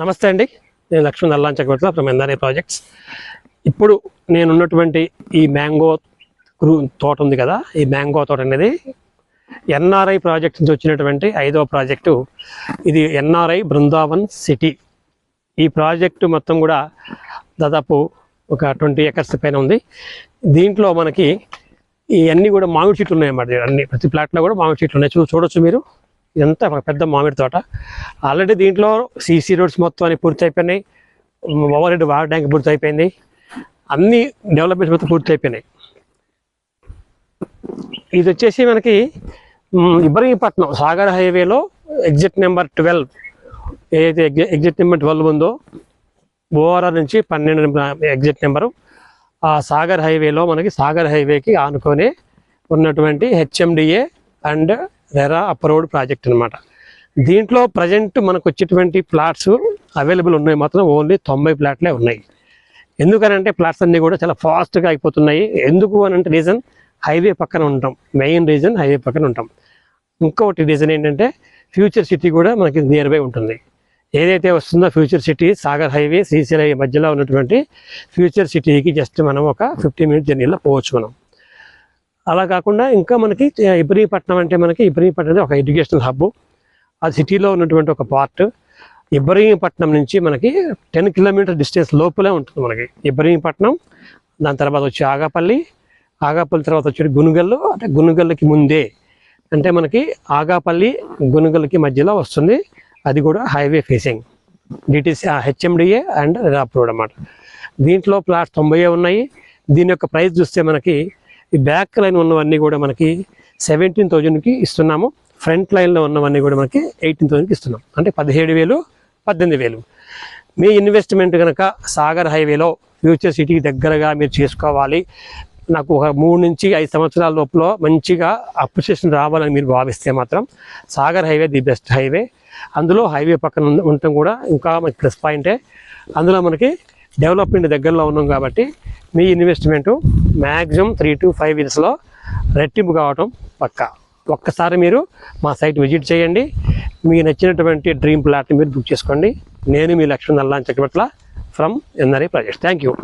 నమస్తే అండి, నేను Laxman Allan Chakravarthy from NRI projects. ఇప్పుడు నేనున్నటువంటి ఈ మ్యాంగో తోట ఉంది కదా, ఈ మ్యాంగో తోట అనేది ఎన్ఆర్ఐ ప్రాజెక్ట్ నుంచి వచ్చినటువంటి 5వ ప్రాజెక్టు. ఇది ఎన్ఆర్ఐ బృందావన్ సిటీ. ఈ ప్రాజెక్టు మొత్తం కూడా దాదాపు ఒక 20 ఎకర్స్ పైన ఉంది. దీంట్లో మనకి ఇవన్నీ కూడా మామిడి చెట్లు ఉన్నాయన్నమాట. అన్ని ప్రతి ప్లాట్లో కూడా మామిడి చెట్లు ఉన్నాయి. చూడొచ్చు మీరు, ఇదంతా ఒక పెద్ద మామిడి తోట. ఆల్రెడీ దీంట్లో సీసీ రోడ్స్ మొత్తం అన్ని పూర్తి అయిపోయినాయి. ఓవర్ హెడ్ వాటర్ ట్యాంక్ పూర్తి అయిపోయింది. అన్ని డెవలప్మెంట్స్ మొత్తం పూర్తి అయిపోయినాయి. ఇది వచ్చేసి మనకి ఇబ్రహీంపట్నం సాగర్ హైవేలో ఎగ్జిట్ నెంబర్ 12, ఏదైతే ఎగ్జిట్ నెంబర్ 12 ఉందో ఓఆర్ఆర్ నుంచి 12 ఎగ్జిట్ నెంబరు, ఆ సాగర్ హైవేలో మనకి సాగర్ హైవేకి ఆనుకొని ఉన్నటువంటి HMDA and RERA approved project అనమాట. దీంట్లో ప్రజెంట్ మనకు వచ్చేటువంటి ప్లాట్స్ అవైలబుల్ ఉన్నాయి మాత్రం ఓన్లీ 90 ప్లాట్లే ఉన్నాయి. ఎందుకనంటే ప్లాట్స్ అన్నీ కూడా చాలా ఫాస్ట్గా అయిపోతున్నాయి. ఎందుకు అని అంటే రీజన్ హైవే పక్కన ఉంటాం, మెయిన్ రీజన్ హైవే పక్కన ఉంటాం. ఇంకొకటి రీజన్ ఏంటంటే ఫ్యూచర్ సిటీ కూడా మనకి నియర్ బై ఉంటుంది. ఏదైతే వస్తుందో future city Sagar highway Srisailam మధ్యలో ఉన్నటువంటి ఫ్యూచర్ సిటీకి జస్ట్ మనం ఒక 15 మినిట్స్ జర్నీలో పోవచ్చు మనం. అలా కాకుండా ఇంకా మనకి ఇబ్రహీంపట్నం అంటే మనకి ఇబ్రహీంపట్నం ఒక ఎడ్యుకేషనల్ హబ్. అది సిటీలో ఉన్నటువంటి ఒక పార్ట్. ఇబ్రహీంపట్నం నుంచి మనకి 10 కిలోమీటర్ డిస్టెన్స్ లోపలే ఉంటుంది మనకి ఇబ్రహీంపట్నం. దాని తర్వాత వచ్చి ఆగాపల్లి తర్వాత వచ్చి గునుగల్లు, అంటే గునుగల్లుకి ముందే అంటే మనకి ఆగాపల్లి గునుగల్లుకి మధ్యలో వస్తుంది. అది కూడా highway facing. DTC HMDA and approved అన్నమాట. దీంట్లో ప్లాట్స్ 90 ఉన్నాయి. దీని యొక్క ప్రైస్ చూస్తే మనకి ఈ బ్యాక్ లైన్ ఉన్నవన్నీ కూడా మనకి 17,000కి ఇస్తున్నాము. ఫ్రంట్ లైన్లో ఉన్నవన్నీ కూడా మనకి 18,000కి ఇస్తున్నాం. అంటే 17,000, 18,000. మీ ఇన్వెస్ట్మెంట్ కనుక సాగర్ హైవేలో ఫ్యూచర్ సిటీకి దగ్గరగా మీరు చేసుకోవాలి, నాకు ఒక 3 నుంచి 5 సంవత్సరాల లోపల మంచిగా అప్రిషియేషన్ రావాలని మీరు భావిస్తే మాత్రం Sagar highway the best highway. అందులో హైవే పక్కన ఉండటం కూడా ఇంకా మనకి ప్లస్ పాయింటే. అందులో మనకి డెవలప్మెంట్ దగ్గరలో ఉన్నాం కాబట్టి మీ ఇన్వెస్ట్మెంట్ మ్యాక్సిమం 3 to 5 ఇయర్స్లో రెట్టింపు కావటం పక్కా. ఒక్కసారి మీరు మా సైట్ విజిట్ చేయండి. మీకు నచ్చినటువంటి డ్రీమ్ ప్లాట్ని మీరు బుక్ చేసుకోండి. నేను మీ Lakshman Allan Chakravarthy from NRI projects. Thank you.